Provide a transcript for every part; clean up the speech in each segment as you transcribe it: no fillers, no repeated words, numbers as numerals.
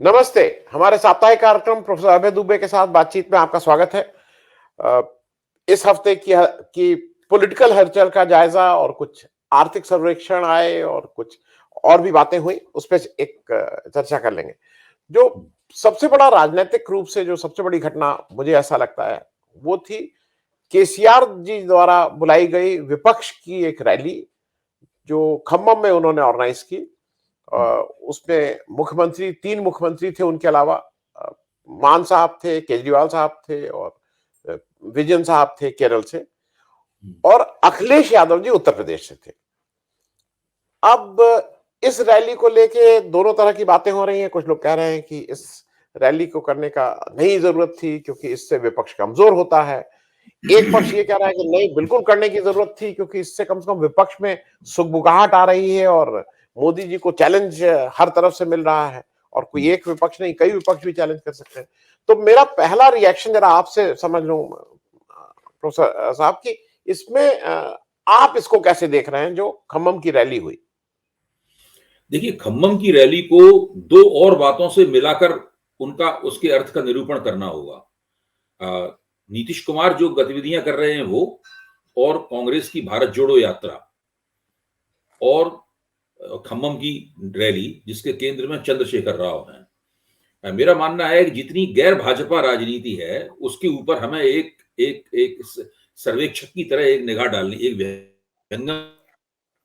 नमस्ते। हमारे साप्ताहिक कार्यक्रम प्रोफेसर अभय दुबे के साथ बातचीत में आपका स्वागत है। अ, इस हफ्ते की पॉलिटिकल हलचल का जायजा और कुछ आर्थिक सर्वेक्षण आए और कुछ और भी बातें हुई, उस पे एक चर्चा कर लेंगे। जो सबसे बड़ा राजनीतिक रूप से जो सबसे बड़ी घटना मुझे ऐसा लगता है, वो थी केसीआर जी द्वारा बुलाई गई विपक्ष की एक रैली, जो खम्मम में उन्होंने ऑर्गेनाइज की। अ, उसमें मुख्यमंत्री 3 मुख्यमंत्री थे, उनके अलावा अ, मान साहब थे, केजरीवाल साहब थे और अ, विजयन साहब थे केरल से और अखिलेश यादव जी उत्तर प्रदेश से थे। अब इस रैली को लेके दोनों तरह की बातें हो रही हैं। कुछ लोग कह रहे हैं कि इस रैली को करने का नहीं जरूरत थी क्योंकि इससे विपक्ष कमजोर होता है। एक पक्ष ये कह रहा है कि नहीं, बिल्कुल करने की जरूरत थी क्योंकि इससे कम से कम विपक्ष में सुगबुगाहट आ रही है और मोदी जी को चैलेंज हर तरफ से मिल रहा है और कोई एक विपक्ष नहीं, कई विपक्ष भी चैलेंज कर सकते हैं। तो मेरा पहला रिएक्शन जरा आपसे समझ लूं प्रोफेसर साहब की इसमें आप इसको कैसे देख रहे हैं जो खम्मम की रैली हुई? देखिए, खम्मम की रैली को दो और बातों से मिलाकर उनका उसके अर्थ का निरूपण करना होगा। नीतीश कुमार जो गतिविधियां कर रहे हैं वो, और कांग्रेस की भारत जोड़ो यात्रा, और खम्मम की रैली जिसके केंद्र में चंद्रशेखर राव हैं। मेरा मानना है कि जितनी गैर भाजपा राजनीति है उसके ऊपर हमें एक एक एक सर्वेक्षक की तरह एक निगाह डालनी, एक व्यंग्य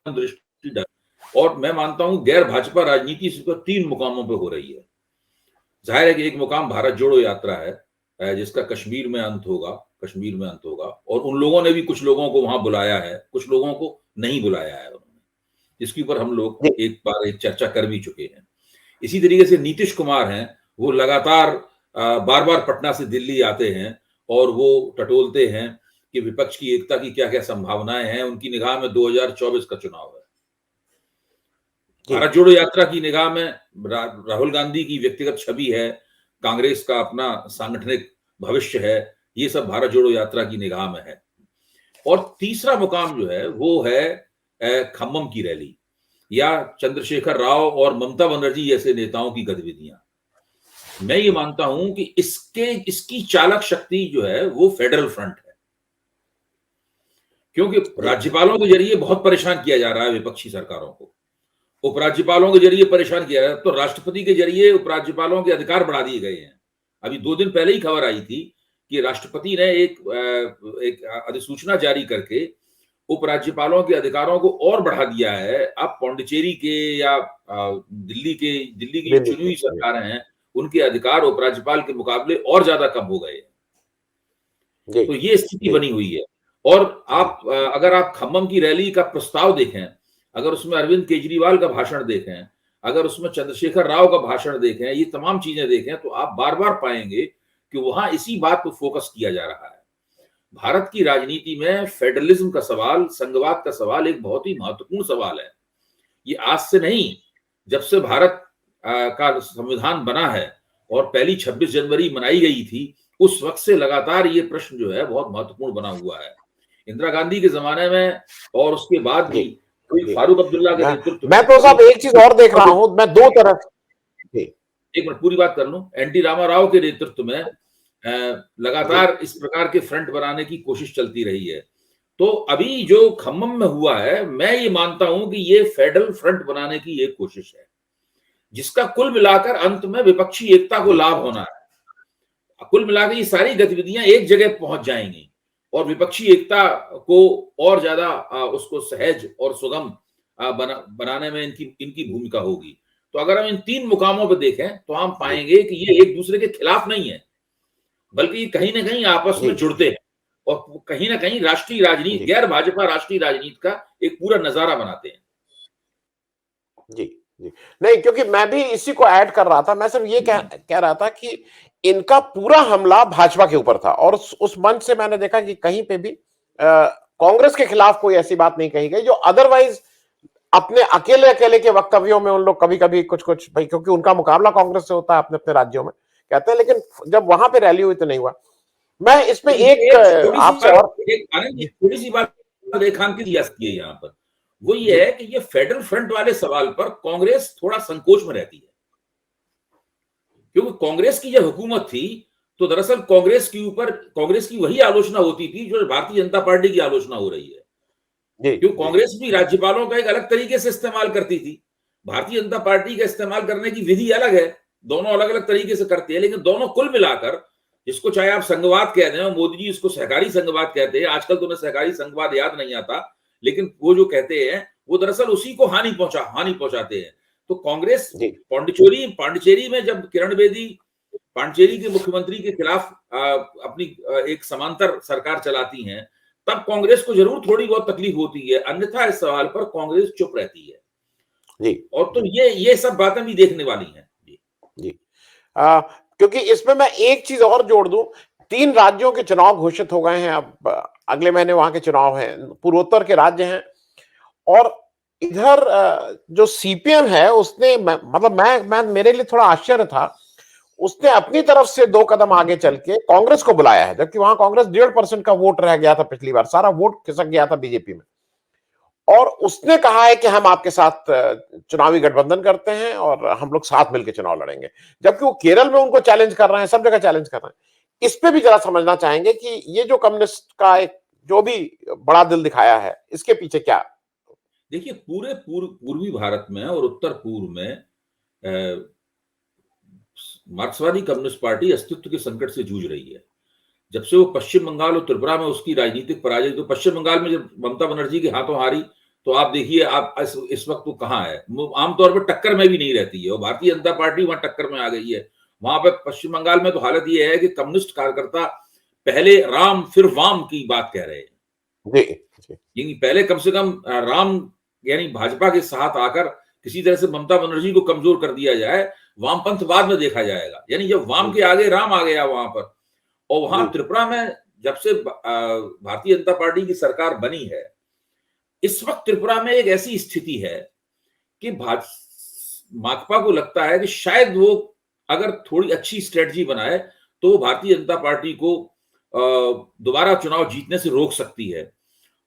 दृष्टि डालनी। और मैं मानता हूं गैर भाजपा राजनीति इस पर 3 मुकामों पे हो रही है। जाहिर है कि एक मुकाम भारत जोड़ो यात्रा है, जिसका कश्मीर में अंत होगा, और उन लोगों ने भी कुछ लोगों को वहां बुलाया है, कुछ लोगों को नहीं बुलाया है उन्होंने, जिसके ऊपर हम लोग जी, एक बार एक चर्चा कर भी चुके हैं। इसी तरीके से नीतीश कुमार हैं, वो लगातार बार बार पटना से दिल्ली आते हैं और वो टटोलते हैं कि विपक्ष की एकता की क्या क्या संभावनाएं हैं। उनकी निगाह में 2024 का चुनाव है। जी, भारत जोड़ो यात्रा की निगाह में राहुल गांधी की व्यक्तिगत छवि है, कांग्रेस का अपना सांगठनिक भविष्य है, ये सब भारत जोड़ो यात्रा की निगाह में है। और तीसरा मुकाम जो है वो है खम्मम की रैली या चंद्रशेखर राव और ममता बनर्जी जैसे नेताओं की गतिविधियां। मैं ये मानता हूं कि इसकी चालक शक्ति जो है वो फेडरल फ्रंट है, क्योंकि जी, राज्यपालों के जरिए बहुत परेशान किया जा रहा है विपक्षी सरकारों को, उपराज्यपालों के जरिए परेशान किया जा रहा है, तो राष्ट्रपति के जरिए उपराज्यपालों के अधिकार बढ़ा दिए गए हैं। अभी 2 दिन पहले ही खबर आई थी कि राष्ट्रपति ने एक अधिसूचना जारी करके उपराज्यपालों के अधिकारों को और बढ़ा दिया है। अब पौंडीचेरी के या दिल्ली की जो दिल्ली चुनी के, हुई जी, सरकारें हैं, उनके अधिकार उपराज्यपाल के मुकाबले और ज्यादा कम हो गए हैं। जी, तो ये स्थिति जी, बनी हुई है। और जी, अगर आप खम्मम की रैली का प्रस्ताव देखें, अगर उसमें अरविंद केजरीवाल का भाषण देखें, अगर उसमें चंद्रशेखर राव का भाषण देखें, ये तमाम चीजें देखें, तो आप बार बार पाएंगे कि वहां इसी बात पर फोकस किया जा रहा है। भारत की राजनीति में फेडरलिज्म का सवाल, संघवाद का सवाल एक बहुत ही महत्वपूर्ण सवाल है। ये आज से नहीं, जब से भारत का संविधान बना है और पहली 26 जनवरी मनाई गई थी, उस वक्त से लगातार ये प्रश्न जो है बहुत महत्वपूर्ण बना हुआ है। इंदिरा गांधी के जमाने में और उसके बाद जी, भी कोई जी। फारूक अब्दुल्ला के मैं नेतृत्व मैं में तो कभी साहब एक चीज और देख रहा हूं, मैं दो तरफ। जी, एक मिनट पूरी बात कर लूं। एनटी रामाराव के नेतृत्व में जी, लगातार इस प्रकार के फ्रंट बनाने की कोशिश चलती रही है। तो अभी जो खम्मम में हुआ है, मैं ये मानता हूं कि ये फेडरल फ्रंट बनाने की एक कोशिश है, जिसका कुल मिलाकर अंत में विपक्षी एकता को जी, लाभ होना है। कुल मिलाकर ये सारी गतिविधियां एक जगह पहुंच जाएंगी और विपक्षी एकता को और ज्यादा उसको सहज और सुगम बनाने में इनकी इनकी भूमिका होगी। तो अगर हम इन 3 मुकामों पर देखें तो हम जी, पाएंगे कि ये एक दूसरे के खिलाफ नहीं है, बल्कि कहीं ना कहीं आपस जी, में जुड़ते हैं और कहीं ना कहीं राष्ट्रीय राजनीति, जी, गैर भाजपा राष्ट्रीय राजनीति का एक पूरा नजारा बनाते हैं। जी, जी। नहीं, क्योंकि मैं भी इसी को ऐड कर रहा था। मैं सिर्फ ये कह रहा था कि इनका पूरा हमला भाजपा के ऊपर था और उस मंच से मैंने देखा कि कहीं पे भी कांग्रेस के खिलाफ कोई ऐसी बात नहीं कही गई जो अदरवाइज अपने अकेले अकेले के वक्तव्यों में उन लोग कभी कभी कुछ कुछ भाई, क्योंकि उनका मुकाबला कांग्रेस से होता है अपने अपने राज्यों में, कहते हैं, लेकिन जब वहां पे रैली हुई तो नहीं हुआ। मैं इसमें लेकिन एक एक छोटी सी आपसे बात, और। एक आनंद, एक छोटी सी बात रेखांकित की जा सकती है यहाँ पर। वो जी, ये है कि ये फेडरल फ्रंट वाले सवाल पर कांग्रेस थोड़ा संकोच में रहती है। क्योंकि कांग्रेस की जब हुकूमत थी तो दरअसल कांग्रेस की वही आलोचना होती थी जो भारतीय जनता पार्टी की आलोचना हो रही है। जी क्यों जी कांग्रेस भी राज्यपालों का एक अलग तरीके से इस्तेमाल करती थी, भारतीय जनता पार्टी का इस्तेमाल करने की विधि अलग है, दोनों अलग अलग तरीके से करते हैं, लेकिन दोनों कुल मिलाकर, जिसको चाहे आप संघवाद कह दें, मोदी जी इसको सहकारी संघवाद कहते हैं, आजकल तो उन्हें सहकारी संघवाद याद नहीं आता, लेकिन वो जो कहते हैं वो दरअसल उसी को हानि पहुंचाते हैं। तो कांग्रेस जी पांडिचेरी में जब किरण बेदी पांडिचेरी के मुख्यमंत्री के खिलाफ अपनी एक समांतर सरकार चलाती हैं, तब कांग्रेस को जरूर थोड़ी बहुत तकलीफ होती है, अन्यथा इस सवाल पर कांग्रेस चुप रहती है। जी और तो ये सब बातें भी देखने वाली हैं। जी जी क्योंकि इसमें मैं एक चीज और जोड़ दूं, 3 राज्यों के चुनाव घोषित हो गए हैं। अब अगले महीने वहां के चुनाव हैं, पूर्वोत्तर के राज्य हैं। और इधर जो सीपीएम है उसने मतलब मैं मेरे लिए थोड़ा आश्चर्य था, उसने अपनी तरफ से 2 कदम आगे चल के कांग्रेस को बुलाया है, जबकि वहां कांग्रेस 1.5% का वोट रह गया था, पिछली बार सारा वोट खिसक गया था बीजेपी में। और उसने कहा है कि हम आपके साथ चुनावी गठबंधन करते हैं और हम लोग साथ मिलकर चुनाव लड़ेंगे, जबकि वो केरल में उनको चैलेंज कर रहे हैं, सब जगह चैलेंज कर रहे हैं। इस पे भी जरा समझना चाहेंगे कि ये जो कम्युनिस्ट का एक जो भी बड़ा दिल दिखाया है, इसके पीछे क्या? देखिए, पूरे पूर्वी भारत में और उत्तर पूर्व में मार्क्सवादी कम्युनिस्ट पार्टी अस्तित्व के संकट से जूझ रही है। जब से वो पश्चिम बंगाल और त्रिपुरा में उसकी राजनीतिक पराजय, तो पश्चिम बंगाल में जब ममता बनर्जी के हाथों हारी, तो आप देखिए आप इस वक्त वो कहाँ है, वो आमतौर पर टक्कर में भी नहीं रहती है, और भारतीय जनता पार्टी वहां टक्कर में आ गई है। वहां पे पश्चिम बंगाल में तो हालत ये है कि कम्युनिस्ट कार्यकर्ता पहले राम फिर वाम की बात कह रहे हैं। जी जी यानी पहले कम से कम राम यानी भाजपा के साथ आकर किसी तरह से ममता बनर्जी को कमजोर कर दिया जाए, वामपंथ बाद में देखा जाएगा। यानी जब वाम के आगे राम आ गया वहां पर, और वहां त्रिपुरा में जब से भारतीय जनता पार्टी की सरकार बनी है, इस वक्त त्रिपुरा में एक ऐसी स्थिति है कि माकपा को लगता है कि शायद वो अगर थोड़ी अच्छी स्ट्रेटजी बनाए तो भारतीय जनता पार्टी को दोबारा चुनाव जीतने से रोक सकती है,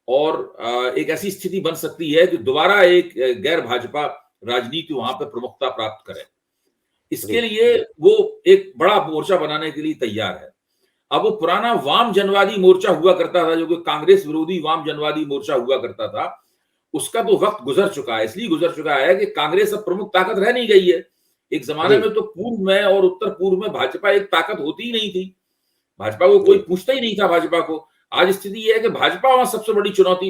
और एक ऐसी स्थिति बन सकती है कि दोबारा एक गैर भाजपा राजनीति वहां पर प्रमुखता प्राप्त करे। इसके लिए वो एक बड़ा मोर्चा बनाने के लिए तैयार है। अब वो पुराना वाम जनवादी मोर्चा हुआ करता था, जो कि कांग्रेस विरोधी वाम जनवादी मोर्चा हुआ करता था, उसका तो वक्त गुजर चुका है। इसलिए गुजर चुका है कि कांग्रेस अब प्रमुख ताकत रह नहीं गई है। एक जमाने में तो पूर्व में और उत्तर पूर्व में भाजपा एक ताकत होती ही नहीं थी, भाजपा को कोई पूछता ही नहीं था भाजपा को। आज स्थिति यह है कि भाजपा वहां सबसे बड़ी चुनौती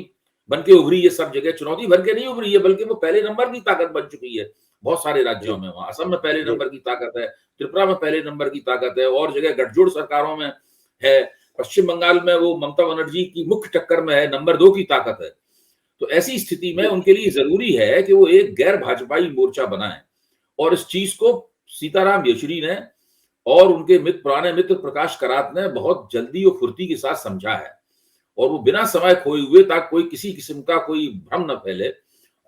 बन के उभरी है, सब जगह चुनौती बन के नहीं उभरी है, बल्कि वो पहले नंबर की ताकत बन चुकी है बहुत सारे राज्यों में। वहां असम में पहले नंबर की ताकत है, त्रिपुरा में पहले नंबर की ताकत है, और जगह गठजोड़ सरकारों में है। पश्चिम बंगाल में वो ममता बनर्जी की मुख्य टक्कर में है, नंबर 2 की ताकत है। तो ऐसी स्थिति में उनके लिए जरूरी है कि वो एक गैर भाजपाई मोर्चा बनाए, और इस चीज को सीताराम येचुरी ने और उनके पुराने मित्र प्रकाश करात ने बहुत जल्दी और फुर्ती के साथ समझा है, और वो बिना समय खोए हुए, ताकि कोई किसी किस्म का कोई भ्रम न फैले,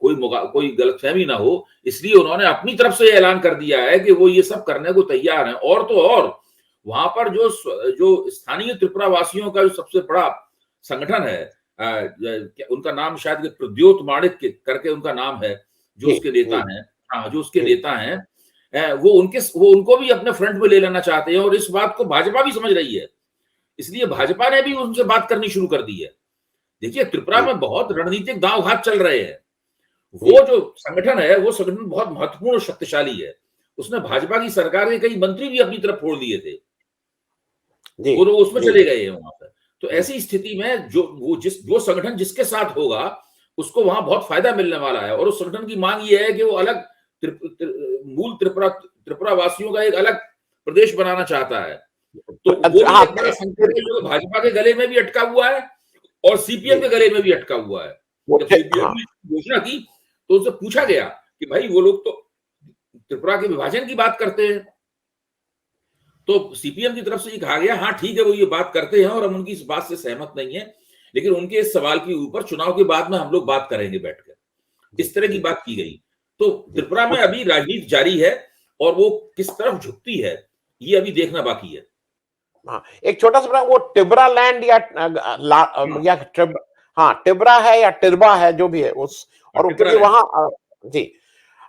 कोई गलतफहमी ना हो, इसलिए उन्होंने अपनी तरफ से ऐलान कर दिया है कि वो ये सब करने को तैयार हैं। और तो और वहां पर जो स्थानीय त्रिपुरा वासियों का जो सबसे बड़ा संगठन है, उनका नाम शायद प्रद्योत माणिक करके उनका नाम है, जो उसके नेता हैं, हाँ, जो उसके नेता हैं, वो उनको भी अपने फ्रंट में ले लेना चाहते हैं, और इस बात को भाजपा भी समझ रही है। इसलिए भाजपा ने भी उनसे बात करनी शुरू कर दी है। देखिए, त्रिपुरा में बहुत रणनीतिक दांव घात चल रहे हैं। वो जो संगठन है, वो संगठन बहुत महत्वपूर्ण और शक्तिशाली है। उसने भाजपा की सरकार के कई मंत्री भी अपनी तरफ फोड़ दिए थे, वो लोग उसमें चले गए हैं वहां पर। तो ऐसी स्थिति में जो संगठन जिसके साथ होगा, उसको वहां बहुत फायदा मिलने वाला है। और उस संगठन की मांग ये है कि वो अलग मूल त्रिपुरा वासियों का एक अलग प्रदेश बनाना चाहता है। तो वो भी एक बड़ा संकट है जो भाजपा के गले में भी अटका हुआ है और सीपीएम के गले में भी अटका हुआ है। जब सीपीएम ने घोषणा की तो उनसे पूछा गया कि भाई, वो लोग तो त्रिपुरा के विभाजन की बात करते हैं, तो सीपीएम की तरफ से ये कहा गया, हाँ ठीक है, वो ये बात करते हैं और हम उनकी इस बात से सहमत नहीं है, लेकिन उनके इस सवाल के ऊपर चुनाव के बाद में हम लोग बात करेंगे बैठकर। इस तरह की बात की गई। तो त्रिपुरा में अभी राजनीति जारी है, और वो किस तरफ झुकती है ये अभी देखना बाकी है। हाँ, एक छोटा सा वो टिबरा लैंड या हाँ, टिबरा है या टिरबा है, जो भी है उस, और क्योंकि वहां जी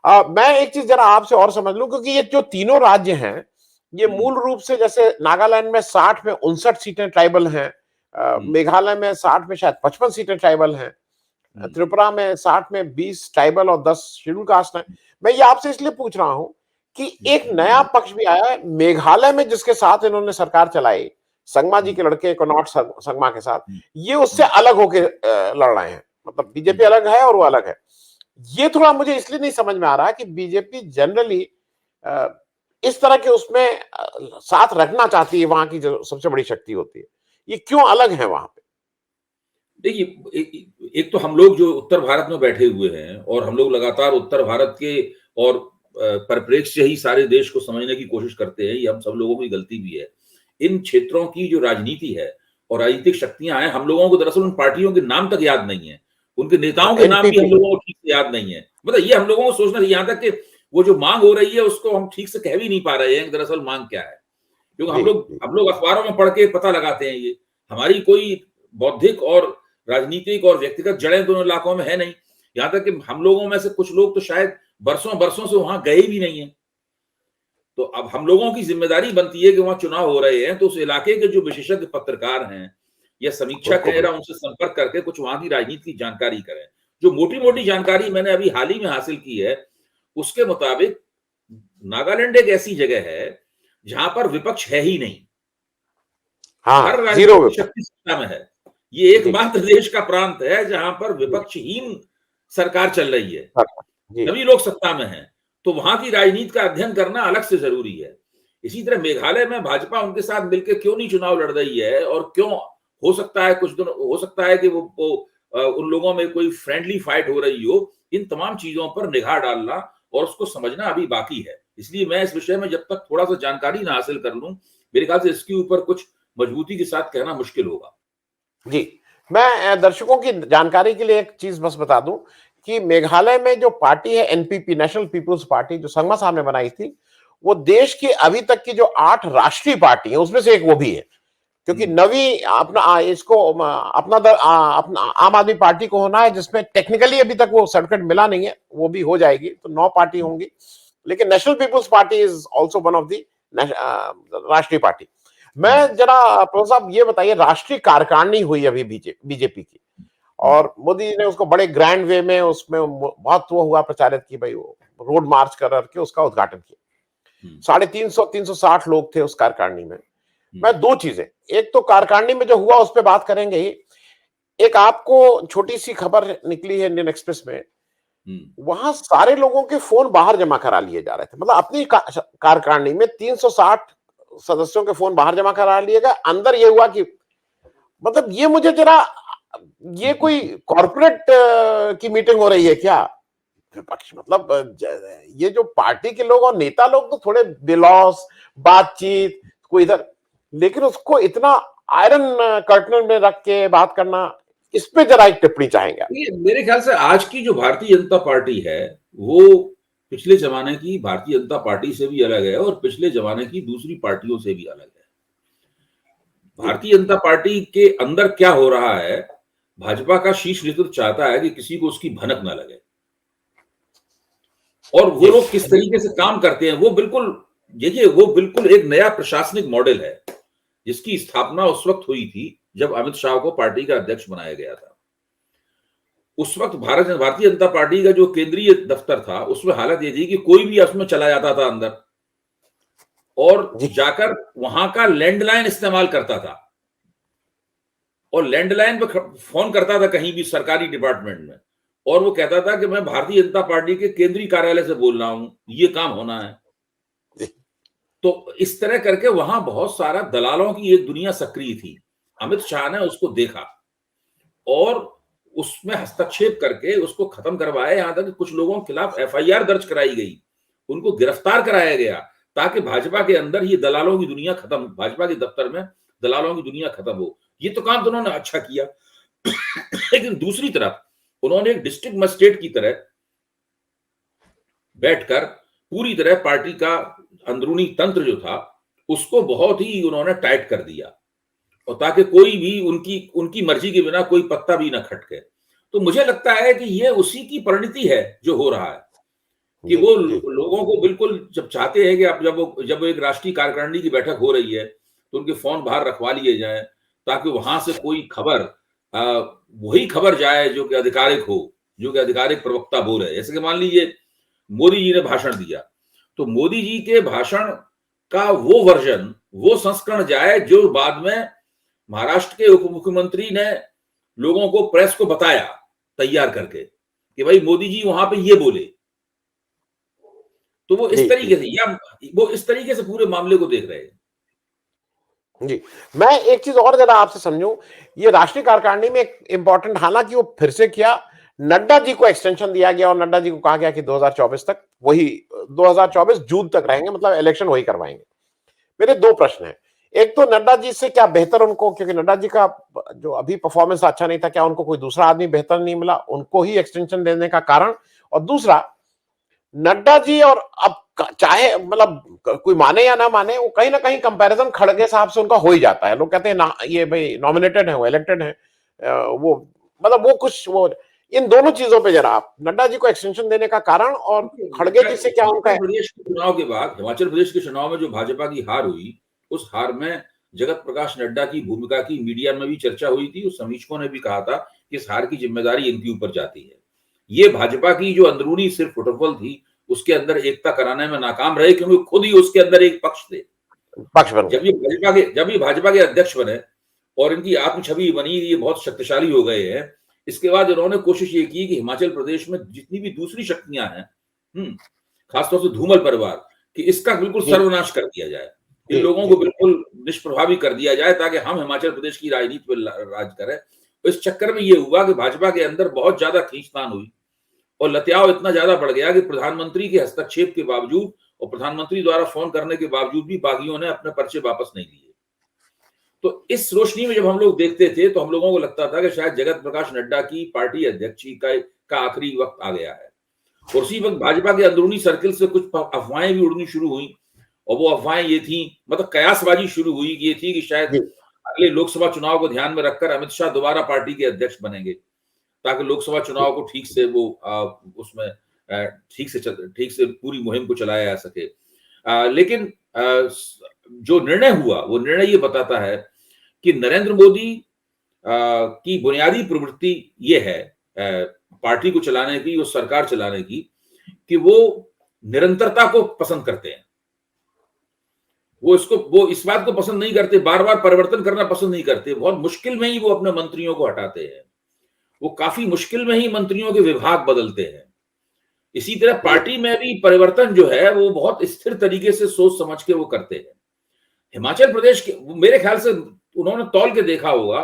मैं एक चीज जरा आपसे और समझ लूं, क्योंकि ये जो तीनों राज्य हैं, ये मूल रूप से जैसे नागालैंड में 60 में 59 सीटें ट्राइबल हैं, मेघालय में 60 में शायद 55 सीटें ट्राइबल हैं, त्रिपुरा में 60 में 20 ट्राइबल और 10 शेड्यूल कास्ट हैं। मैं ये आपसे इसलिए पूछ रहा हूं कि एक नया पक्ष भी आया है मेघालय में, जिसके साथ इन्होंने सरकार चलाई, संगमा जी के लड़के कोनॉट संगमा के साथ, ये उससे अलग होके लड़ रहे हैं। मतलब बीजेपी अलग है और वो अलग है। ये थोड़ा मुझे इसलिए नहीं समझ में आ रहा कि बीजेपी जनरली इस तरह के उसमें साथ रखना चाहती है, वहां की जो सबसे बड़ी शक्ति होती है, ये क्यों अलग है वहां पे? देखिए, एक तो हम लोग जो उत्तर भारत में बैठे हुए हैं और हम लोग लगातार उत्तर भारत के और परिप्रेक्ष्य से ही सारे देश को समझने की कोशिश करते हैं, ये हम सब लोगों की गलती भी है। इन क्षेत्रों की जो राजनीति है और राजनीतिक शक्तियां हैं, हम लोगों को दरअसल उन पार्टियों के नाम तक याद नहीं है, उनके नेताओं के नाम भी हम लोगों को ठीक से याद नहीं है। मतलब ये हम लोगों को सोचना चाहिए, यहाँ तक कि वो जो मांग हो रही है उसको हम ठीक से कह भी नहीं पा रहे हैं दरअसल मांग क्या है, क्योंकि हम लोग अखबारों में पढ़ के पता लगाते हैं। ये हमारी कोई बौद्धिक और राजनीतिक और व्यक्तिगत जड़ें दोनों इलाकों में है नहीं। यहां तक कि हम लोगों में से कुछ लोग तो शायद बरसों बरसों से वहां गए भी नहीं है। तो अब हम लोगों की जिम्मेदारी बनती है कि वहां चुनाव हो रहे हैं तो उस इलाके के जो विशेषज्ञ पत्रकार हैं या समीक्षक हैं, उनसे संपर्क करके कुछ वहां की राजनीति की जानकारी करें। जो मोटी मोटी जानकारी मैंने अभी हाल ही में हासिल की है, उसके मुताबिक नागालैंड एक ऐसी जगह है जहां पर विपक्ष है ही नहीं। हर राजनीतिक शक्ति सत्ता में है। ये एकमात्र देश का प्रांत है जहां पर विपक्षहीन सरकार चल रही है, सभी लोग सत्ता में हैं। तो वहां की राजनीति का अध्ययन करना अलग से जरूरी है। इसी तरह मेघालय में भाजपा उनके साथ मिलकर क्यों नहीं चुनाव लड़ रही है और क्यों हो सकता है कुछ दिन हो सकता है कि वो उन लोगों में कोई फ्रेंडली फाइट हो रही हो, इन तमाम चीजों पर निगाह डालना और उसको समझना अभी बाकी है। इसलिए मैं इस विषय में जब तक थोड़ा सा जानकारी ना हासिल कर लूं, मेरे ख्याल से इसके ऊपर कुछ मजबूती के साथ कहना मुश्किल होगा। जी, मैं दर्शकों की जानकारी के लिए एक चीज बस बता दूं कि मेघालय में जो पार्टी है एनपीपी, नेशनल पीपुल्स पार्टी, जो संगमा साहब ने बनाई थी, वो देश की अभी तक की जो 8 राष्ट्रीय पार्टी है उसमें से एक वो भी है। क्योंकि नवी अपना इसको अपना आम आदमी पार्टी को होना है, जिसमें टेक्निकली अभी तक वो सर्टिफिकेट मिला नहीं है, वो भी हो जाएगी, तो 9 पार्टी होंगी। लेकिन National People's Party is also one of the राष्ट्रीय पार्टी। मैं जरा प्रोफेसर साहब ये बताइए, राष्ट्रीय कार्यकारिणी हुई अभी बीजेपी की, और मोदी जी ने उसको बड़े ग्रैंड वे में उसमें बहुत वो हुआ प्रचारित की, भाई वो रोड मार्च करके उसका उद्घाटन किया। 350-360 लोग थे उस कार्यकारिणी में। मैं दो चीजें, एक तो कार्यकारिणी में जो हुआ उस पर बात करेंगे ही, एक आपको छोटी सी खबर निकली है इंडियन एक्सप्रेस में, वहां सारे लोगों के फोन बाहर जमा करा लिए जा रहे थे। मतलब अपनी कार्यकारिणी में 360 सदस्यों के फोन बाहर जमा करा लिए गए। अंदर ये हुआ कि मतलब ये मुझे जरा, ये कोई कॉर्पोरेट की मीटिंग हो रही है क्या? विपक्ष मतलब ये जो पार्टी के लोग और नेता लोग तो थोड़े बिलौस बातचीत कोई इधर, लेकिन उसको इतना आयरन कर्टन में रख के बात करना, इस पे जरा एक टिप्पणी चाहेंगे। मेरे ख्याल से आज की जो भारतीय जनता पार्टी है वो पिछले जमाने की भारतीय जनता पार्टी से भी अलग है और पिछले जमाने की दूसरी पार्टियों से भी अलग है। भारतीय जनता पार्टी के अंदर क्या हो रहा है, भाजपा का शीर्ष नेतृत्व चाहता है कि किसी को उसकी भनक ना लगे, और वो लोग किस तरीके से काम करते हैं वो बिल्कुल, देखिए वो बिल्कुल एक नया प्रशासनिक मॉडल है जिसकी स्थापना उस वक्त हुई थी जब अमित शाह को पार्टी का अध्यक्ष बनाया गया था। उस वक्त भारतीय जनता पार्टी का जो केंद्रीय दफ्तर था उसमें हालत ये थी कि कोई भी उसमें चला जाता था अंदर और जाकर वहां का लैंडलाइन इस्तेमाल करता था और लैंडलाइन पे फोन करता था कहीं भी सरकारी डिपार्टमेंट में, और वो कहता था कि मैं भारतीय जनता पार्टी के केंद्रीय कार्यालय से बोल रहा हूं, ये काम होना है। तो इस तरह करके वहां बहुत सारा दलालों की एक दुनिया सक्रिय थी। अमित शाह ने उसको देखा और उसमें हस्तक्षेप करके उसको खत्म करवाया। यहां तक कि कुछ लोगों के खिलाफ एफआईआर दर्ज कराई गई, उनको गिरफ्तार कराया गया ताकि भाजपा के अंदर ये दलालों की दुनिया खत्म, भाजपा के दफ्तर में दलालों की दुनिया खत्म हो। ये तो काम तो उन्होंने अच्छा किया। लेकिन दूसरी तरफ उन्होंने एक डिस्ट्रिक्ट मजिस्ट्रेट की तरह बैठकर पूरी तरह पार्टी का अंदरूनी तंत्र जो था उसको बहुत ही उन्होंने टाइट कर दिया, और ताकि कोई भी उनकी मर्जी के बिना कोई पत्ता भी ना खटके। तो मुझे लगता है कि ये उसी की परिणति है जो हो रहा है। कि जी वो जी लोगों को बिल्कुल जब चाहते हैं कि अब जब वो एक राष्ट्रीय कार्यकारिणी की बैठक हो रही है तो उनके फोन बाहर रखवा लिए जाए ताकि वहां से कोई खबर वही खबर जाए जो कि आधिकारिक हो, जो कि आधिकारिक प्रवक्ता बोले। जैसे कि मान लीजिए मोदी जी ने भाषण दिया तो मोदी जी के भाषण का वो वर्जन, वो संस्करण जाए जो बाद में महाराष्ट्र के उप मुख्यमंत्री ने लोगों को, प्रेस को बताया तैयार करके कि भाई मोदी जी वहां पे ये बोले। तो वो जी इस जी तरीके से, या वो इस तरीके से पूरे मामले को देख रहे हैं। जी। मैं एक चीज और जरा आपसे समझूं, ये राष्ट्रीय कार्यकारिणी में एक इंपॉर्टेंट, हालांकि वो फिर से किया, नड्डा जी को एक्सटेंशन दिया गया और नड्डा जी को कहा गया कि 2024 तक वही, 2024 जून तक रहेंगे, मतलब इलेक्शन वही करवाएंगे। मेरे दो प्रश्न हैं। एक तो नड्डा जी से क्या बेहतर उनको, क्योंकि नड्डा जी का जो अभी परफॉर्मेंस अच्छा नहीं था, क्या उनको कोई दूसरा आदमी बेहतर नहीं मिला, उनको ही एक्सटेंशन देने का कारण? और दूसरा, नड्डा जी और अब चाहे मतलब कोई माने या ना माने, वो कहीं ना कहीं कंपैरिजन खड़गे साहब से उनका हो ही जाता है। लोग कहते हैं ना, ये भाई नॉमिनेटेड है, वो इलेक्टेड है, वो मतलब वो कुछ वो, इन दोनों चीजों पे जरा आप नड्डा जी को एक्सटेंशन देने का कारण और खड़गे जी से क्या उनका हिमाचल प्रदेश के चुनाव के बाद, हिमाचल प्रदेश के चुनाव में जो भाजपा की हार हुई, उस हार में जगत प्रकाश नड्डा की भूमिका की मीडिया में भी चर्चा हुई थी। उस समीक्षकों ने भी कहा था कि इस हार की जिम्मेदारी इनके ऊपर जाती है। ये भाजपा की जो अंदरूनी सिर्फ फुटबॉल थी, उसके अंदर एकता कराने में नाकाम रहे, क्योंकि खुद ही उसके अंदर एक पक्ष थे। पक्ष बन गए? जब ये भाजपा के अध्यक्ष बने और इनकी आत्म छवि बनी, ये बहुत शक्तिशाली हो गए हैं। इसके बाद इन्होंने कोशिश ये की कि हिमाचल प्रदेश में जितनी भी दूसरी शक्तियां हैं, खासतौर से धूमल परिवार, कि इसका बिल्कुल जी सर्वनाश कर दिया जाए, इन जी लोगों जी को बिल्कुल निष्प्रभावी कर दिया जाए, ताकि हम हिमाचल प्रदेश की राजनीति पर राज करें। इस चक्कर में ये हुआ कि भाजपा के अंदर बहुत ज्यादा खींचतान हुई और लत्याव इतना ज्यादा बढ़ गया कि प्रधानमंत्री के हस्तक्षेप के बावजूद और प्रधानमंत्री द्वारा फोन करने के बावजूद भी बागियों ने अपने पर्चे वापस नहीं लिए। तो इस रोशनी में जब हम लोग देखते थे तो हम लोगों को लगता था कि शायद जगत प्रकाश नड्डा की पार्टी अध्यक्ष का आखिरी वक्त आ गया है। और उसी वक्त भाजपा के अंदरूनी सर्किल से कुछ अफवाहें भी उड़नी शुरू हुई, और वो अफवाहें ये थी, मतलब कयासबाजी शुरू हुई, ये थी कि शायद जी अगले लोकसभा चुनाव को ध्यान में रखकर अमित शाह दोबारा पार्टी के अध्यक्ष बनेंगे, ताकि लोकसभा चुनाव को ठीक से वो उसमें ठीक से पूरी मुहिम को चलाया जा सके। लेकिन जो निर्णय हुआ, वो निर्णय ये बताता है कि नरेंद्र मोदी की बुनियादी प्रवृत्ति ये है पार्टी को चलाने की, वो सरकार चलाने की, कि वो निरंतरता को पसंद करते हैं। वो इस बात को पसंद नहीं करते, बार बार परिवर्तन करना पसंद नहीं करते। बहुत मुश्किल में ही वो अपने मंत्रियों को हटाते हैं, वो काफी मुश्किल में ही मंत्रियों के विभाग बदलते हैं। इसी तरह जी पार्टी में भी परिवर्तन जो है वो बहुत स्थिर तरीके से सोच समझ के वो करते हैं। हिमाचल प्रदेश के, मेरे ख्याल से उन्होंने तौल के देखा होगा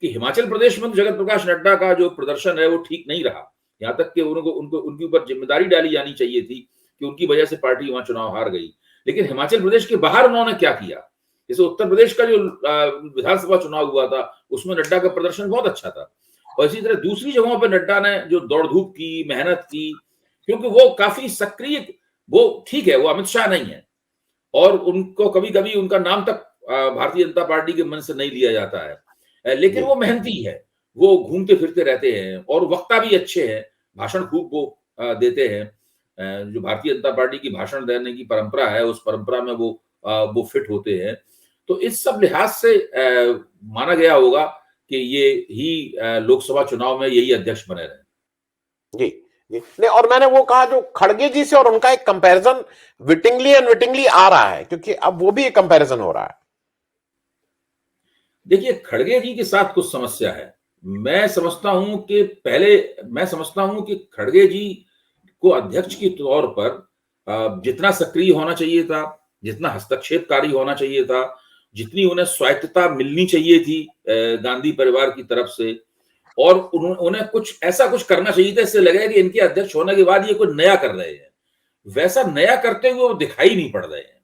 कि हिमाचल प्रदेश में जगत प्रकाश नड्डा का जो प्रदर्शन है वो ठीक नहीं रहा। यहां तक कि उनको उनको उनके ऊपर जिम्मेदारी डाली जानी चाहिए थी कि उनकी वजह से पार्टी वहां चुनाव हार गई। लेकिन हिमाचल प्रदेश के बाहर उन्होंने क्या किया, जैसे उत्तर प्रदेश का जो विधानसभा चुनाव हुआ था उसमें नड्डा का प्रदर्शन बहुत अच्छा था। और इसी तरह दूसरी जगहों पर नड्डा ने जो दौड़ धूप की, मेहनत की, क्योंकि वो काफी सक्रिय, वो ठीक है, वो अमित शाह नहीं है, और उनको कभी कभी उनका नाम तक भारतीय जनता पार्टी के मन से नहीं लिया जाता है, लेकिन जी वो मेहनती है, वो घूमते फिरते रहते हैं और वक्ता भी अच्छे हैं, भाषण खूब वो देते हैं। जो भारतीय जनता पार्टी की भाषण देने की परंपरा है, उस परंपरा में वो फिट होते हैं। तो इस सब लिहाज से माना गया होगा कि ये ही लोकसभा चुनाव में यही अध्यक्ष बने रहे। जी जी। नहीं, और मैंने वो कहा जो खड़गे जी से और उनका एक कंपैरिजन विटिंगली अनविटिंगली आ रहा है, क्योंकि अब वो भी एक कंपैरिजन हो रहा है। देखिए, खड़गे जी के साथ कुछ समस्या है। मैं समझता हूं कि खड़गे जी को अध्यक्ष के तौर पर जितना सक्रिय होना चाहिए था, जितना हस्तक्षेपकारी होना चाहिए था, जितनी उन्हें स्वायत्तता मिलनी चाहिए थी गांधी परिवार की तरफ से, और उन्हें कुछ करना चाहिए था, इससे लगे कि इनके अध्यक्ष होने के बाद ये कुछ नया कर रहे हैं। वैसा नया करते हुए वो दिखाई नहीं पड़ रहे हैं।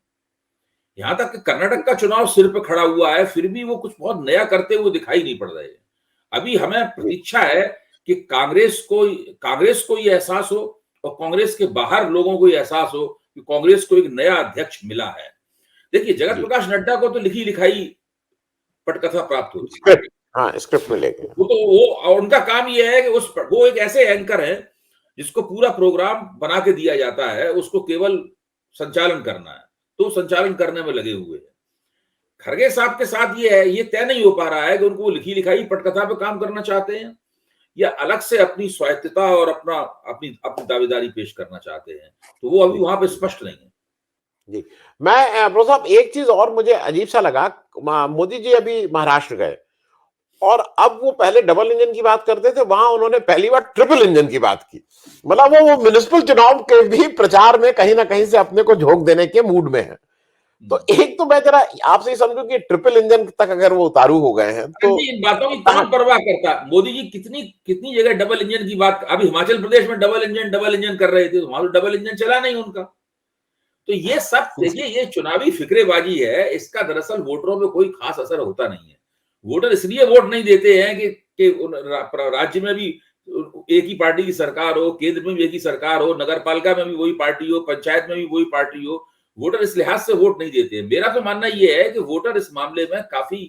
यहां तक कि कर्नाटक का चुनाव सिर पे खड़ा हुआ है, फिर भी वो कुछ बहुत नया करते हुए दिखाई नहीं पड़ रहे हैं। अभी हमें प्रतीक्षा है कि कांग्रेस को ये एहसास हो और कांग्रेस के बाहर लोगों को ये एहसास हो कि कांग्रेस को एक नया अध्यक्ष मिला है। देखिए, जगत जी, प्रकाश नड्डा को तो लिखी लिखाई पटकथा प्राप्त होती स्क्रिप्ट, हाँ स्क्रिप्ट में लेके। वो तो वो, और उनका काम ये है कि वो एक ऐसे एंकर है जिसको पूरा प्रोग्राम बना के दिया जाता है, उसको केवल संचालन करना है, तो संचालन करने में लगे हुए हैं। खरगे साहब के साथ ये है, ये तय नहीं हो पा रहा है कि उनको लिखी लिखाई पटकथा पे काम करना चाहते हैं या अलग से अपनी स्वायत्तता और अपनी अपनी दावेदारी पेश करना चाहते हैं, तो वो अभी वहां पे स्पष्ट नहीं है। जी, मैं प्रो साहब एक चीज और मुझे अजीब सा लगा, मोदी जी अभी महाराष्ट्र गए और अब वो पहले डबल इंजन की बात करते थे, वहां उन्होंने पहली बार ट्रिपल इंजन की बात की। मतलब वो म्युनिसिपल चुनाव के भी प्रचार में कहीं ना कहीं से अपने को झोंक देने के मूड में है। तो एक तो मैं जरा आपसे ही समझू कि ट्रिपल इंजन तक अगर वो उतारू हो गए हैं तो इन बातों की कौन परवाह करता। मोदी जी कितनी कितनी जगह डबल इंजन की बात, अभी हिमाचल प्रदेश में डबल इंजन कर रहे थे, वहां तो डबल इंजन चला नहीं उनका। तो ये सब देखिए, ये चुनावी फिक्रेबाजी है, इसका दरअसल वोटरों में कोई खास असर होता नहीं है। वोटर इसलिए वोट नहीं देते हैं कि राज्य में भी एक ही पार्टी की सरकार हो, केंद्र में भी एक ही सरकार हो, नगर पालिका में भी वही पार्टी हो, पंचायत में भी वही पार्टी हो। वोटर इस लिहाज से वोट नहीं देते हैं। मेरा तो मानना यह है कि वोटर इस मामले में काफी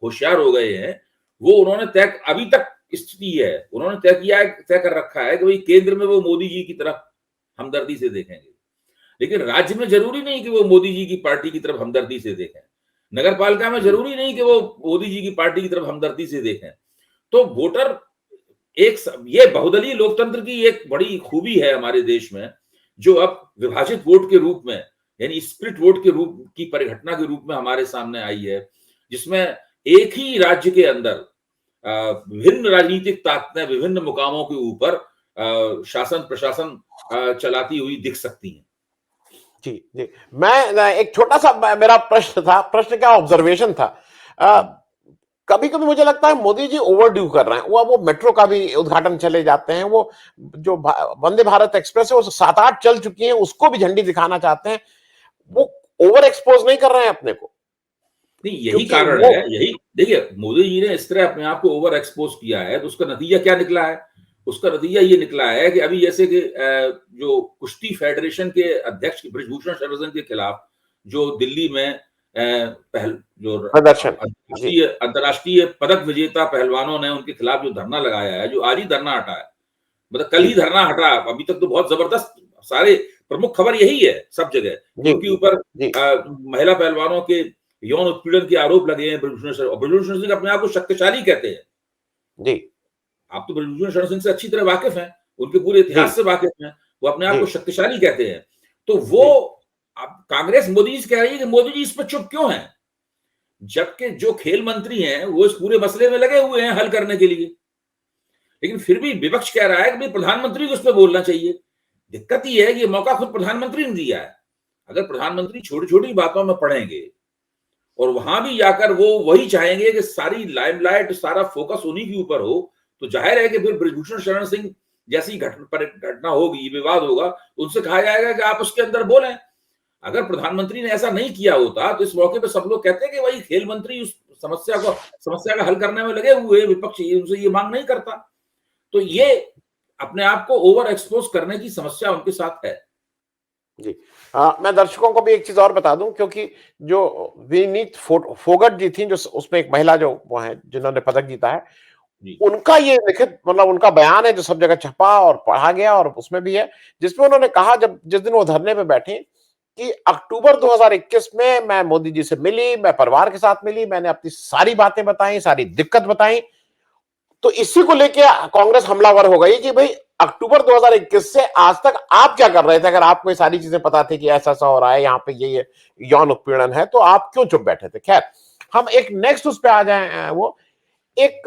होशियार हो गए हैं। वो उन्होंने तय, अभी तक स्थिति है, उन्होंने तय कर रखा है कि भाई केंद्र में वो मोदी जी की तरफ हमदर्दी से देखेंगे, लेकिन राज्य में जरूरी नहीं कि वो मोदी जी की पार्टी की तरफ हमदर्दी से देखें। नगर पालिका में जरूरी नहीं कि वो मोदी जी की पार्टी की तरफ हमदर्दी से देखें। तो वोटर ये बहुदलीय लोकतंत्र की एक बड़ी खूबी है हमारे देश में, जो अब विभाजित वोट के रूप में, यानी स्प्लिट वोट के रूप की परिघटना के रूप में हमारे सामने आई है, जिसमें एक ही राज्य के अंदर विभिन्न राजनीतिक ताकतें विभिन्न मुकामों के ऊपर शासन प्रशासन चलाती हुई दिख सकती हैं। जी जी, मैं एक छोटा सा मेरा प्रश्न क्या ऑब्जर्वेशन था। कभी कभी मुझे लगता है मोदी जी ओवरड्यू कर रहे हैं। वो मेट्रो का भी उद्घाटन चले जाते हैं, वो जो वंदे भारत एक्सप्रेस है वो 7-8 चल चुकी है, उसको भी झंडी दिखाना चाहते हैं। वो ओवर एक्सपोज नहीं कर रहे हैं अपने को? नहीं, यही कारण है। यही देखिए, मोदी जी ने इस तरह अपने आप को ओवर एक्सपोज किया है, तो उसका नतीजा क्या निकला है? उसका नतीजा ये निकला है कि अभी जैसे कि जो कुश्ती फेडरेशन के अध्यक्ष बृजभूषण शरण सिंह के खिलाफ जो दिल्ली में जो प्रदर्शन, अंतर्राष्ट्रीय पदक विजेता पहलवानों ने उनके खिलाफ जो धरना लगाया है, जो आज ही धरना हटा है, मतलब कल ही धरना हटा, अभी तक तो बहुत जबरदस्त, सारे प्रमुख खबर यही है सब जगह, उनके ऊपर महिला पहलवानों के यौन उत्पीड़न के आरोप लगे हैं। बृजभूषण सिंह अपने आप को शक्तिशाली कहते हैं। जी, आप तो बृजभूषण शरण सिंह से अच्छी तरह वाकिफ हैं, उनके पूरे इतिहास से वाकिफ हैं। वो अपने आप को शक्तिशाली कहते हैं। तो वो अब कांग्रेस मोदी जी से कह रही है कि मोदी जी इस पर चुप क्यों हैं, जबकि जो खेल मंत्री हैं वो इस पूरे मसले में लगे हुए हैं हल करने के लिए। लेकिन फिर भी विपक्ष कह रहा है कि प्रधानमंत्री को उस पर बोलना चाहिए। दिक्कत ये है कि मौका खुद प्रधानमंत्री ने दिया है। अगर प्रधानमंत्री छोटी छोटी बातों में पड़ेंगे और वहां भी जाकर वो वही चाहेंगे कि सारी लाइमलाइट, सारा फोकस उन्हीं के ऊपर हो, तो जाहिर है कि फिर बृजभूषण शरण सिंह जैसी घटना होगी, विवाद होगा, उनसे कहा जाएगा कि आप उसके अंदर बोलें। अगर प्रधानमंत्री ने ऐसा नहीं किया होता तो इस मौके पर सब लोग कहते हैं कि वही खेल मंत्री उस समस्या का हल करने में लगे हुए, विपक्ष उनसे ये मांग नहीं करता। तो ये अपने आप को ओवर एक्सपोज करने की समस्या उनके साथ है। जी, मैं दर्शकों को भी एक चीज और बता दूं, क्योंकि जो विनीत फोगट जी थी, जो उसमें एक महिला जो वो है जिन्होंने पदक जीता है, उनका ये लिखित मतलब उनका बयान है जो सब जगह छपा और पढ़ा गया, और उसमें भी है जिसमें उन्होंने कहा, जिस दिन वो धरने पे बैठी, कि अक्टूबर 2021 में मैं मोदी जी से मिली, मैं परिवार के साथ मिली, मैंने अपनी सारी बातें बताई, सारी दिक्कत बताई। तो इसी को लेके कांग्रेस हमलावर हो गई कि भाई अक्टूबर 2021 से आज तक आप क्या कर रहे थे? अगर आपको ये सारी चीजें पता थी कि ऐसा ऐसा हो रहा है, यहाँ पे ये यौन उत्पीड़न है, तो आप क्यों चुप बैठे थे? खैर, हम एक नेक्स्ट उस पे आ जाए। वो एक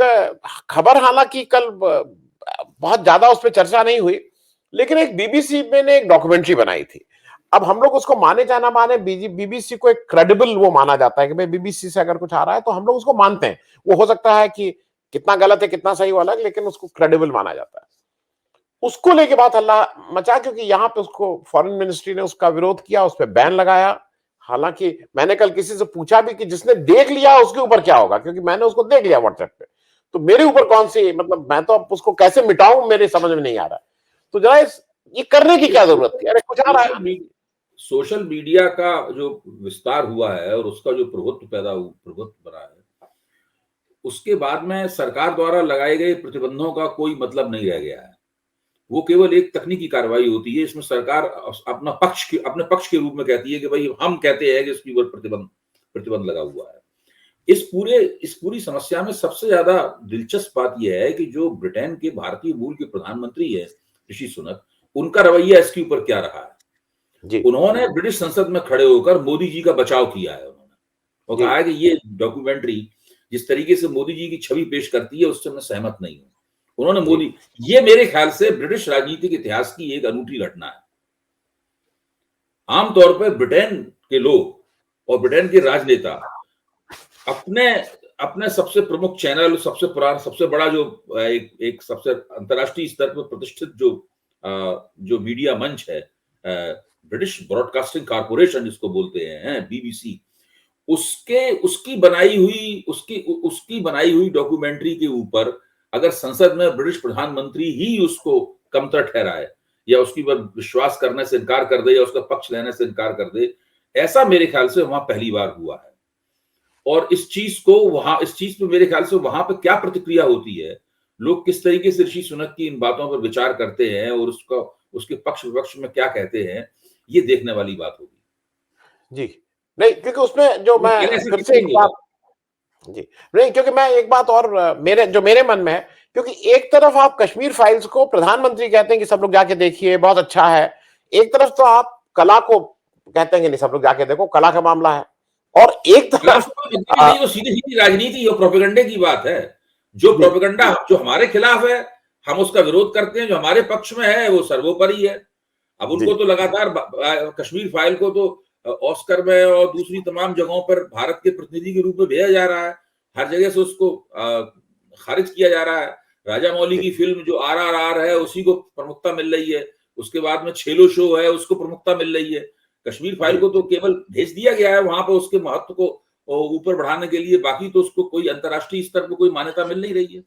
खबर, हालांकि कल बहुत ज्यादा उस पर चर्चा नहीं हुई, लेकिन एक बीबीसी में ने एक डॉक्यूमेंट्री बनाई थी। अब हम लोग उसको माने चाहे ना माने, बीबीसी को एक क्रेडिबल वो माना जाता है कि भाई बीबीसी से अगर कुछ आ रहा है तो हम लोग उसको मानते हैं। वो हो सकता है कि कितना गलत है कितना सही वाला, लेकिन उसको क्रेडिबल माना जाता है। उसको लेके बात हल्ला मचा, क्योंकि यहाँ पे उसको फॉरेन मिनिस्ट्री ने उसका विरोध किया, उस पर बैन लगाया। हालांकि मैंने कल किसी से पूछा भी कि जिसने देख लिया उसके ऊपर क्या होगा, क्योंकि मैंने उसको देख लिया व्हाट्सएप पे, तो मेरे ऊपर कौन सी, मतलब मैं तो अब उसको कैसे मिटाऊं, मेरे समझ में नहीं आ रहा। तो जरा ये करने की क्या जरूरत थी? अरे कुछ आ रहा है। सोशल मीडिया का जो विस्तार हुआ है और उसका जो प्रभुत्व बना है, उसके बाद में सरकार द्वारा लगाए गए प्रतिबंधों का कोई मतलब नहीं रह गया है। वो केवल एक तकनीकी कार्रवाई होती है। इसमें सरकार अपने पक्ष के रूप में कहती है कि भाई हम कहते हैं कि इसके ऊपर प्रतिबंध लगा हुआ है। इस पूरी समस्या में सबसे ज्यादा दिलचस्प बात यह है कि जो ब्रिटेन के भारतीय मूल के प्रधानमंत्री है ऋषि सुनक, उनका रवैया इसके ऊपर क्या रहा है। उन्होंने ब्रिटिश संसद में खड़े होकर मोदी जी का बचाव किया है। उन्होंने और कहा है कि ये डॉक्यूमेंट्री जिस तरीके से मोदी जी की छवि पेश करती है उससे मैं सहमत नहीं हूं। उन्होंने ये मेरे ख्याल से ब्रिटिश राजनीतिक इतिहास की एक अनूठी घटना है। आमतौर पर ब्रिटेन के लोग और ब्रिटेन के राजनेता अपने सबसे प्रमुख चैनल, सबसे बड़ा जो एक सबसे अंतर्राष्ट्रीय स्तर पर प्रतिष्ठित जो मीडिया मंच है, ब्रिटिश ब्रॉडकास्टिंग कॉर्पोरेशन जिसको बोलते हैं, बीबीसी, उसकी बनाई हुई डॉक्यूमेंट्री के ऊपर अगर संसद में ब्रिटिश प्रधानमंत्री ही उसको कमतर ठहराए या उसकी पर विश्वास करने से इनकार कर दे या उसका पक्ष लेने से इनकार कर दे, ऐसा मेरे ख्याल से वहां पहली बार हुआ है। और इस चीज पे मेरे ख्याल से वहां पे क्या प्रतिक्रिया होती है, लोग किस तरीके से ऋषि सुनक की इन बातों पर विचार करते हैं और उसके पक्ष विपक्ष में क्या कहते हैं, ये देखने वाली बात होगी। जी नहीं, क्योंकि उसमें जो मैं फिर से एक बात जी नहीं, क्योंकि मैं एक बात और मेरे मन में है, क्योंकि एक तरफ आप कश्मीर फाइल्स को प्रधानमंत्री कहते हैं कि सब लोग जाके देखिए, बहुत अच्छा है, एक तरफ तो आप कला को कहते हैं कि नहीं सब लोग जाके देखो, कला का मामला है, और एक तरफ नहीं, सीधी राजनीति और प्रोपेगेंडे की बात है। जो प्रोपेगेंडा जो हमारे खिलाफ है हम उसका विरोध करते हैं, जो हमारे पक्ष में है वो सर्वोपरि है। अब उनको तो लगातार कश्मीर फाइल को तो ऑस्कर में और दूसरी तमाम जगहों पर भारत के प्रतिनिधि के रूप में भेजा जा रहा है, हर जगह से उसको खारिज किया जा रहा है। राजा मौली की फिल्म जो RRR है उसी को प्रमुखता मिल रही है, उसके बाद में छेलो शो है उसको प्रमुखता मिल रही है। कश्मीर फाइल को तो केवल भेज दिया गया है वहां पर उसके महत्व को ऊपर बढ़ाने के लिए, बाकी तो उसको कोई अंतर्राष्ट्रीय स्तर पर कोई मान्यता मिल नहीं रही है।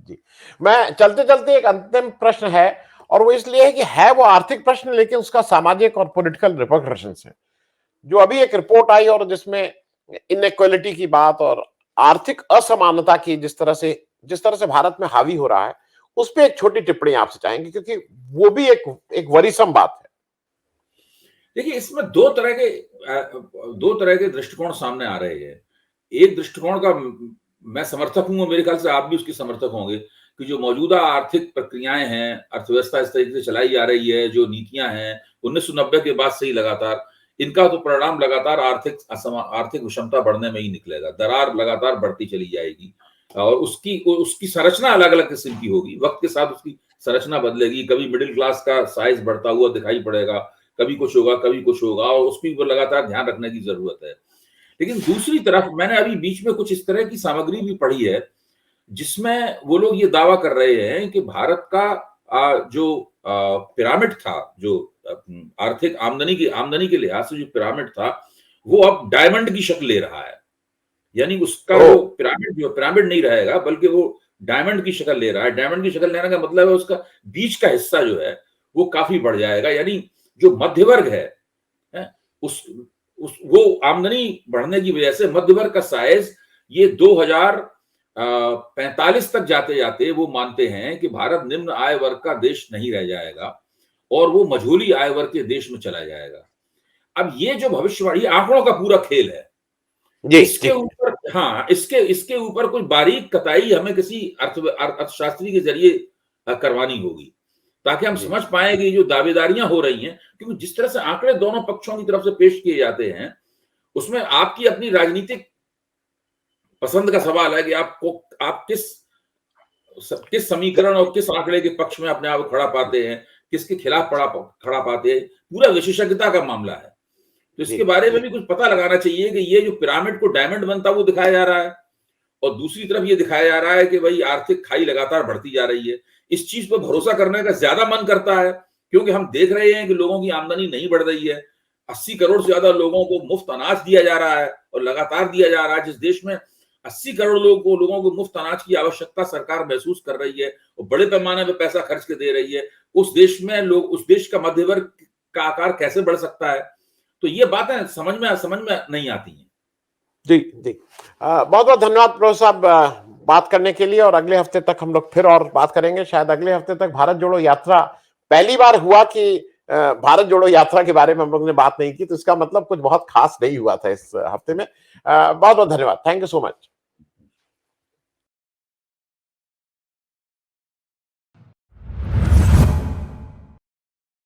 जी, मैं चलते चलते एक अंतिम प्रश्न है, और वो इसलिए है कि है वो आर्थिक प्रश्न, लेकिन उसका सामाजिक और पॉलिटिकल रिपरकशंस है। जो अभी एक रिपोर्ट आई और जिसमें इनइक्वालिटी की बात और आर्थिक असमानता की जिस तरह से भारत में हावी हो रहा है, उस पर एक छोटी टिप्पणी आपसे चाहेंगे, क्योंकि वो भी एक वरीसम बात है। देखिए, इसमें दो तरह के दृष्टिकोण सामने आ रहे हैं। एक दृष्टिकोण का मैं समर्थक हूं और मेरे ख्याल से आप भी उसके समर्थक होंगे कि जो मौजूदा आर्थिक प्रक्रियाएं हैं, अर्थव्यवस्था इस तरीके से चलाई जा रही है, जो नीतियां हैं 1990 के बाद से ही लगातार, इनका तो परिणाम लगातार आर्थिक विषमता बढ़ने में ही निकलेगा। दरार लगातार बढ़ती चली जाएगी और उसकी संरचना अलग अलग किस्म की होगी। वक्त के साथ उसकी संरचना बदलेगी, कभी मिडिल क्लास का साइज बढ़ता हुआ दिखाई पड़ेगा, कभी कुछ होगा और उसकी ऊपर लगातार ध्यान रखने की जरूरत है। लेकिन दूसरी तरफ मैंने अभी बीच में कुछ इस तरह की सामग्री भी पढ़ी है जिसमें वो लोग ये दावा कर रहे हैं कि भारत का जो पिरामिड था, जो आर्थिक आमदनी के लिहाज से जो पिरामिड था, वो अब डायमंड की शक्ल ले रहा है। यानी उसका वो पिरामिड नहीं रहेगा बल्कि वो डायमंड की शक्ल ले रहा है। डायमंड की शक्ल लेने का मतलब है उसका बीच का हिस्सा जो है वो काफी बढ़ जाएगा। यानी जो मध्य वर्ग है वो आमदनी बढ़ने की वजह से मध्य वर्ग का साइज ये 2045 तक जाते जाते वो मानते हैं कि भारत निम्न आय वर्ग का देश नहीं रह जाएगा और वो मझोली आय वर्ग के देश में चला जाएगा। अब ये जो भविष्यवाणी आंकड़ों का पूरा खेल है, इसके ऊपर इसके ऊपर कोई बारीक कताई हमें किसी अर्थशास्त्री के जरिए करवानी होगी ताकि हम समझ पाए कि जो दावेदारियां हो रही हैं, क्योंकि जिस तरह से आंकड़े दोनों पक्षों की तरफ से पेश किए जाते हैं उसमें आपकी अपनी राजनीतिक पसंद का सवाल है कि आप किस समीकरण और किस आंकड़े के पक्ष में अपने आप खड़ा पाते हैं, किसके खिलाफ खड़ा पाते हैं। पूरा विशेषज्ञता का मामला है। तो इसके बारे में भी कुछ पता लगाना चाहिए कि ये जो पिरामिड को डायमंड बनता वो दिखाया जा रहा है और दूसरी तरफ ये दिखाया जा रहा है कि भाई आर्थिक खाई लगातार बढ़ती जा रही है। इस चीज पर भरोसा करने का ज्यादा मन करता है क्योंकि हम देख रहे हैं कि लोगों की आमदनी नहीं बढ़ रही है। 80 करोड़ से ज्यादा लोगों को मुफ्त अनाज दिया जा रहा है और लगातार दिया जा रहा है। जिस देश में 80 करोड़ लोगों को मुफ्त अनाज की आवश्यकता सरकार महसूस कर रही है और बड़े पैमाने पर पैसा खर्च के दे रही है, उस देश का मध्य वर्ग का आकार कैसे बढ़ सकता है? तो ये बातें समझ में नहीं आती हैं। जी बहुत बहुत धन्यवाद प्रोफेसर साहब, बात करने के लिए, और अगले हफ्ते तक हम लोग फिर और बात करेंगे। शायद अगले हफ्ते तक भारत जोड़ो यात्रा, पहली बार हुआ कि भारत जोड़ो यात्रा के बारे में हम लोग ने बात नहीं की, तो इसका मतलब कुछ बहुत खास नहीं हुआ था इस हफ्ते में। बहुत बहुत धन्यवाद, थैंक यू सो मच।